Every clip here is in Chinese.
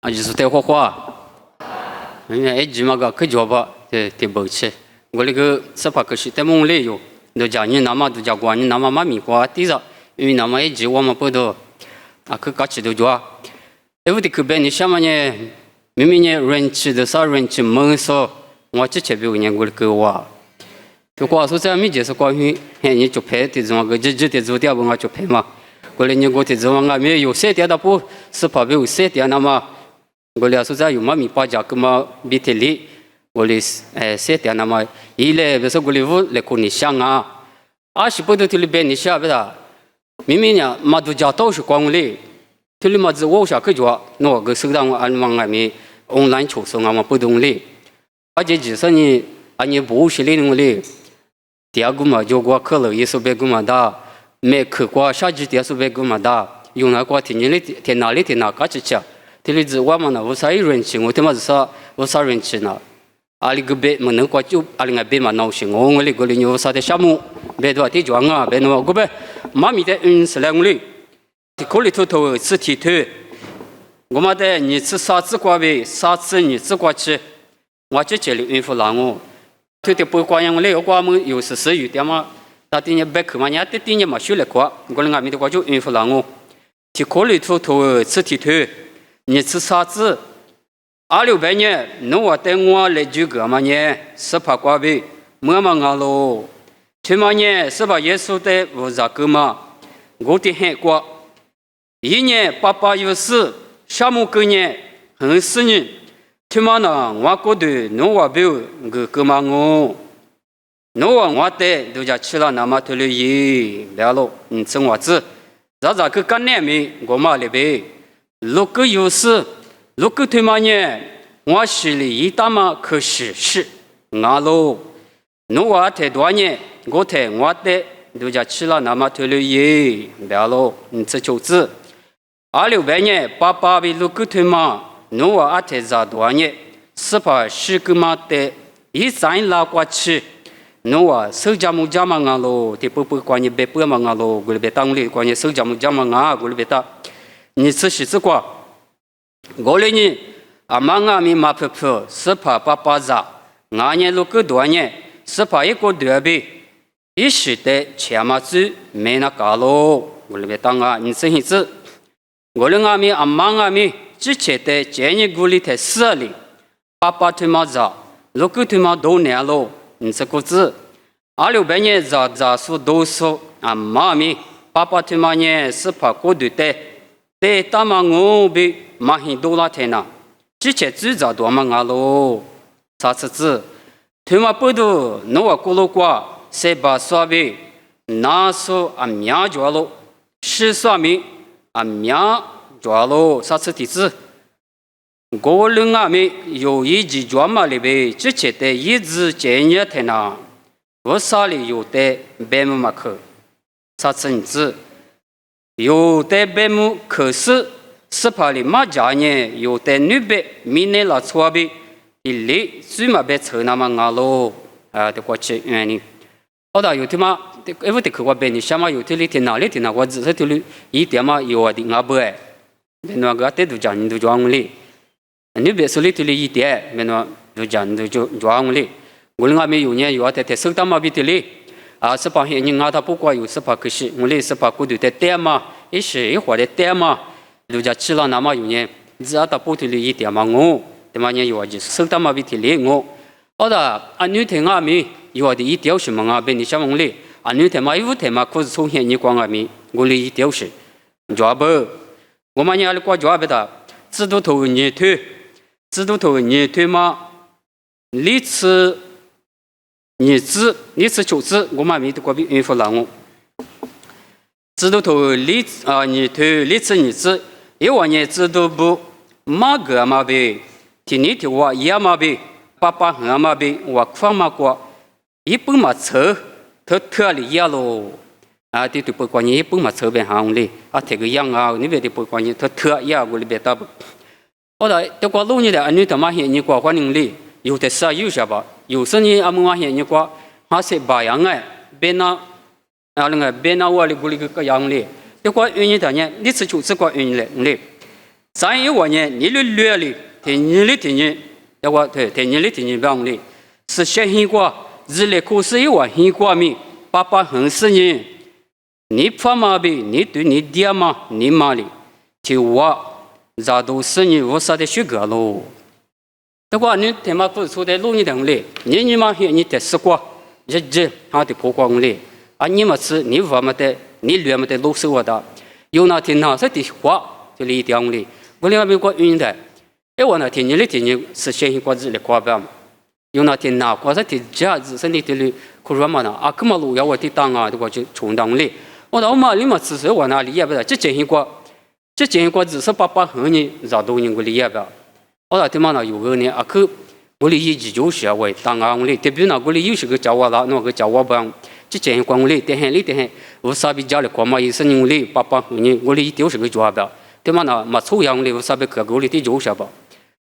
就是带花花，哎，几嘛个可叫吧，得不起。我那个是怕可是带梦里有，都讲你那么都讲过，你那么妈咪过地上，因为那么一直我们不都啊，可搞起都做。哎，我的可别你想嘛呢？明明呢人气的啥人气猛说，我之前比如呢我的个哇，就光说这没就是关于，你就拍的这么个，直的做掉我就拍嘛。过来你我的这么个没有三点的不，是怕没有三点那么。我俩说在有嘛米巴家个嘛比特里，我哩三点那么一来不是我哩屋来看你想啊，啊是不都头里边你想不啦？明明呢嘛都家都是光哩，头里嘛子我下去做，那个手上我按往外面 online 抽送啊嘛不懂哩，而且其实呢，啊你不是哩弄哩，第二个嘛就我可能也是别个嘛的，没去过下几天是别个嘛的，用那个天里天哪里天哪个去吃。这里子我们呢，无啥人气，我他妈是啥无啥人气呢？阿里个别么能过就阿里个别嘛闹心，我哩个哩有啥的项目，别多的装啊，别那个别妈咪的是来我哩，这里头是提头，我们的你吃啥子瓜呗，啥子你吃瓜吃，我这里孕妇让我，头的不光样我哩，我们有时有点嘛，那点也别去嘛，人家点也嘛修来过，我哩俺们的瓜就孕妇让我，这里头是提头。你吃啥子？2600年，侬我带我来举个嘛呢？是怕瓜呗，么嘛俺喽。去嘛呢？是把耶稣的无啥个嘛？我的很过。一年爸有事，下木个年很死人。去嘛呢？我觉得侬我别个嘛我，侬我带都家吃了那么多了耶，了喽。生我子，咋个干年没我嘛里呗？如果有事，如果他妈呢，我心里一大嘛可是俺喽，侬我太多年，我的都家吃了那么多了耶，了喽，这就是2600年，爸比如果他妈，侬我太咋多年，是怕是个嘛的，一三拉过去，侬我手家木家嘛俺喽，这不关于别嘛俺喽，我哩别当哩关于手家木家嘛俺，我哩别当。你吃西子瓜，我哩呢，阿妈阿咪马婆婆是怕爸子，俺呢如果多年是怕一个多呗，一时的钱嘛子没那搞喽，我哩别当啊，你吃西子，我哩阿咪阿妈阿咪之前的建议鼓励的死哩，爸他妈子，如果他妈多年喽，你吃个子，2600年咋说都说阿妈咪爸他妈呢是怕过度的。在大马我被马很多那天呐，之前最早多嘛俺喽，啥子子，他妈不多，侬我过路过，谁把说呗，那说啊名着喽，是说明啊名着喽，啥子地址？我们俺们有一句专门里边，之前的一直建议天呐，我啥里有的白木马克，啥子子？有的白木可是是怕里马家呢，有的女白米内拉错呗，一里最嘛白扯那么俺喽啊，的过去原因。好的，有的嘛，因为的去我白你想嘛，有的里天哪里天哪，我只是头里一点嘛有啊的俺不哎，那个得都讲你都讲我哩，你别说里头里一点，没那都讲你就讲我哩，我哩俺没有呢，有啊的手当嘛比的哩。啊，是把你伢他不管有是把可惜，我哩是把骨头的点嘛，一时一会儿的点嘛，人家吃了那么有呢，只要他不头里一点嘛我，对嘛呢有啊就是手当嘛比的哩我，好的，啊女天阿咪有啊的一条是嘛啊，被你想我哩，啊女天嘛有天嘛可是从前你光阿咪，我哩一条是，抓不，我嘛伢哩过抓不的，知道头你推嘛，你吃。你吃就吃，我妈咪都过比孕妇让我，知道头你啊你吃你吃，因为你知道不马个嘛呗，听你听我也嘛呗，爸和嘛呗，我放嘛过，一本嘛车，特里也喽，啊对不管你一本嘛车边行哩，啊这个样啊，你别的不管你特也我里别打不，后来这个路你的你他妈现你过欢迎哩。有的是有些吧，有时你阿姆阿现你过，还是白样哎，别那我哩个个样哩，这个原因的呢，你吃就这个原因嘞， 31年你略里天年里天年，要我对天年里天年帮里是先行过日来过是一万行过米800横4年，你怕嘛呗？你对你爹嘛？你妈里就我咋都是你我啥的学个喽？不过你他妈不出的路你等嘞，你妈你得死过，日还得破光嘞。啊，你们是你我们的，你略们的路是我的，有那天那是的话就离掉嘞。我两边过运的，哎，我那天你的天你是先行过日来过吧？有那天那过是的家子是你的嘞，可是嘛那啊，干嘛路要我的当啊，我就充当嘞。我到嘛你们只是我那里也不是，这先行过，这先行过只是800横呢，咋都人我里也不。我那天嘛那有个呢，啊去我里一直就是啊，我当啊我里，特别那我里有些个叫我啦，那个叫我帮，这先行过我里，等下，我啥比家里过嘛，意思我里800横呢，我里就是个叫不。对嘛那嘛抽样我里我啥比可我里的就是吧，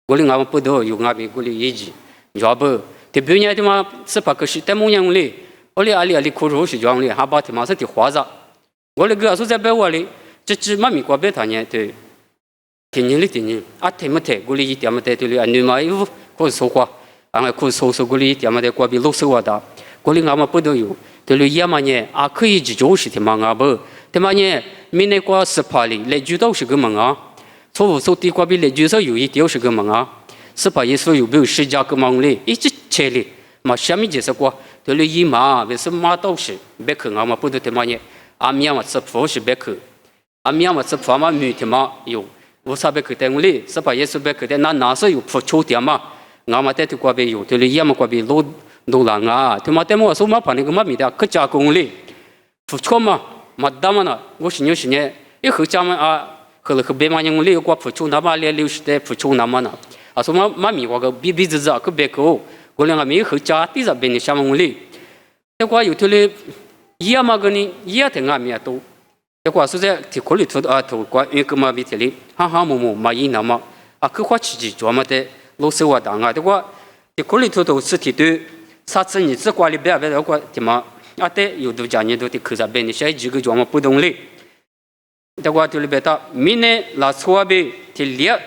我里俺们不多有俺们我里一直，叫不，特别呢对嘛是把个是在某样我里，我里阿里苦肉是叫我里，还把他妈是的花子，我里个说在白我里，这只嘛米过白他呢对。天年里天年，啊天么天，我里一点么得对了，你嘛有可说话，啊可说我里一点么得过比老手我的，我里俺们不都有，对了也嘛呢，啊可以就是他妈俺不，他妈呢，明年过18里，来就都是个门啊，错手地过比来就说有一丢是个门啊，18也说有没有10家个门里，一直切里，嘛下面就是过，对了一嘛，为什么都是别去俺们不都他妈呢，啊面嘛吃苦是别去，啊面嘛吃苦嘛米他妈有。我啥别去带我哩，18也是别去带，那是有付出点嘛，俺们带的过边有，对了，也么过边路lang啊，他妈带我说嘛，把那个嘛米的可加工哩，付出嘛，嘛大嘛呢，我是呢，一后家嘛啊，后来别嘛人我哩过付出那嘛哩60代付出那么呢，啊说嘛米我个比子子可别够，我两个米后家第二边的下我哩，这个有对了，也嘛个呢，也听俺米都。这个是在提口里头啊，头关于个嘛比提里，哈么嘛伊那么啊，去花起做么的老师我当啊，这个提口里头都是提对，啥子你只管里边这个提嘛啊对，有的家人都提口上边的，现在几个做么不懂嘞，这个就里边他明年拿错边提列，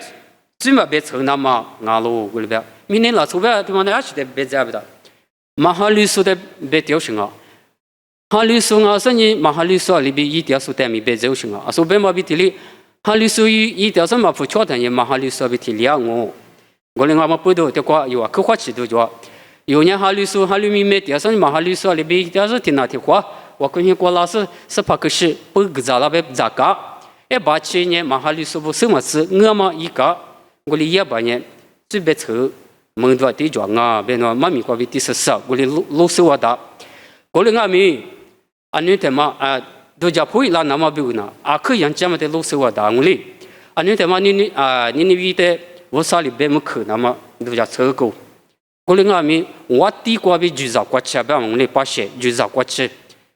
最嘛别抽那么俺路里边，明年拿错边他妈那是的别在不的，马哈律师的别丢什么。哈律师啊，是你马哈律师里边一条数单米别走行啊，说别嘛比提里，哈律师一条什么不确定，马哈律师比提里啊我另外嘛不多的话有啊，可花起多就，有年哈律师哈律米没条什马哈律师里边一条是提那提花，我跟你过老师是怕个是不个咋了别咋个，一87年马哈律师不什么事，我嘛一个，我哩18年最别抽，门多地庄啊，别那妈咪过比第14，我哩老师我的，我哩俺咪。安尼他妈啊，都家婆啦那么比那，啊可样这么的老师我当哩，安尼他妈你为的我啥里边么去那么都家车过，过来俺们我地过比就绕过去吧，我们把些就绕过去，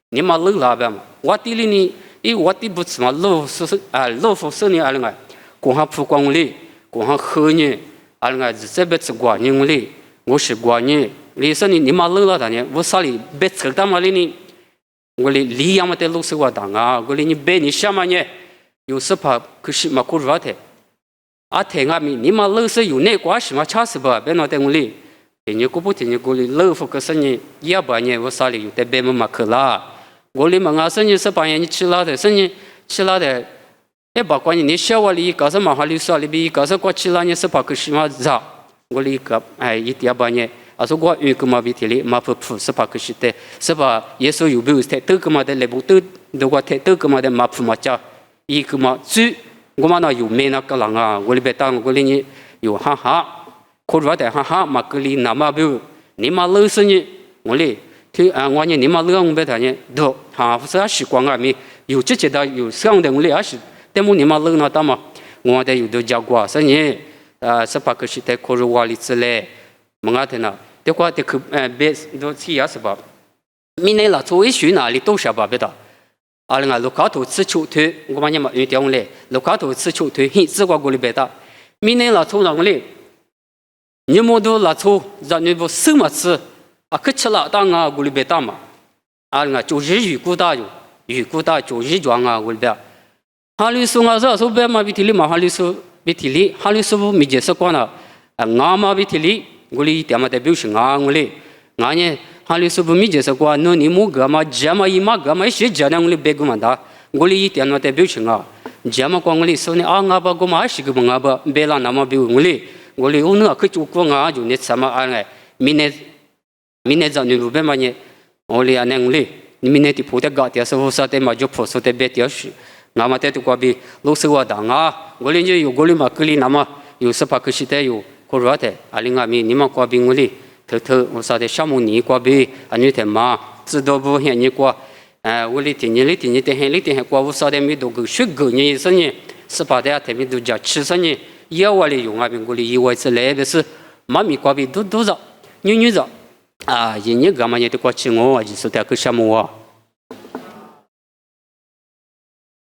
你妈路那边嘛，我地里呢，我地不吃嘛，路夫是你阿那个，光下铺光哩，光下喝呢，阿那个这边吃过年哩，我是过年，你说你妈路那呢，我啥里别吃他妈哩呢？我哩离样么的路是我当啊，我哩你别你什么呢？有时怕可是嘛苦热的，啊天啊咪，你嘛路是有那关系嘛？恰是吧？别那等我哩，你过不听你过哩，路不可是你18年我啥里有在别么嘛去啦？我哩嘛我是你18年你去哪的？是你去哪的？也不管你小我哩，搞什么哈里说里边搞什过去哪年18可是嘛热，我哩个18年。啊，说我个嘛比提里嘛不是把个是的，是把耶稣有没有在都个嘛的来不都我在都个嘛的嘛不嘛家，一个嘛最我嘛那有没那个人啊，我里边当我里呢有哈哈，可是的哈哈嘛个里那么不，你嘛老是呢，我里听我呢你嘛老我别他呢都哈不是习惯啊咪有这些的有上的我里也是，但么你嘛老那大嘛，我的有的家过是呢是把个是在可是我里之类，么个的呢。这块的可别都是也是吧，明年了作为选哪里都是吧别的，啊那个路卡头吃球腿，我们你们有点嘞，路卡头吃球腿，很自个过里别的，明年了从哪里，你们都了从让你不什么吃，啊可吃了当啊过里别的嘛，啊那个就是预估大就日庄啊过里边，哈律师啊说别嘛比提里嘛哈律师比提里哈里师傅没解释过呢，俺嘛比提里我哩点嘛代表是俺我哩，俺呢哈里师傅没解释过，那你木个嘛，姐嘛姨妈个嘛，一些姐呢我哩别个嘛的，我哩点嘛代表是俺，姐嘛光我哩说呢啊俺把个嘛是个嘛俺把别啦那么比我哩我那可就过俺就那什么俺哎，明年在你路边嘛呢，我哩俺我哩。你明天的铺的高点，师傅说的嘛就铺说的别点是，那么在这过比老师我当啊，我哩就有我哩嘛，个哩那么有时把个时代有过热的，啊哩俺们你们过比我哩，偷我说的项目你过比，啊你的嘛知道不？现你过，我哩天的很哩天过，我说的没多个学个呢是呢，是把的他们都讲吃是呢，也我哩用俺们我哩以为是来的是，妈咪过比都着，女着。啊，人家干嘛也得过去我，就是这个项目啊。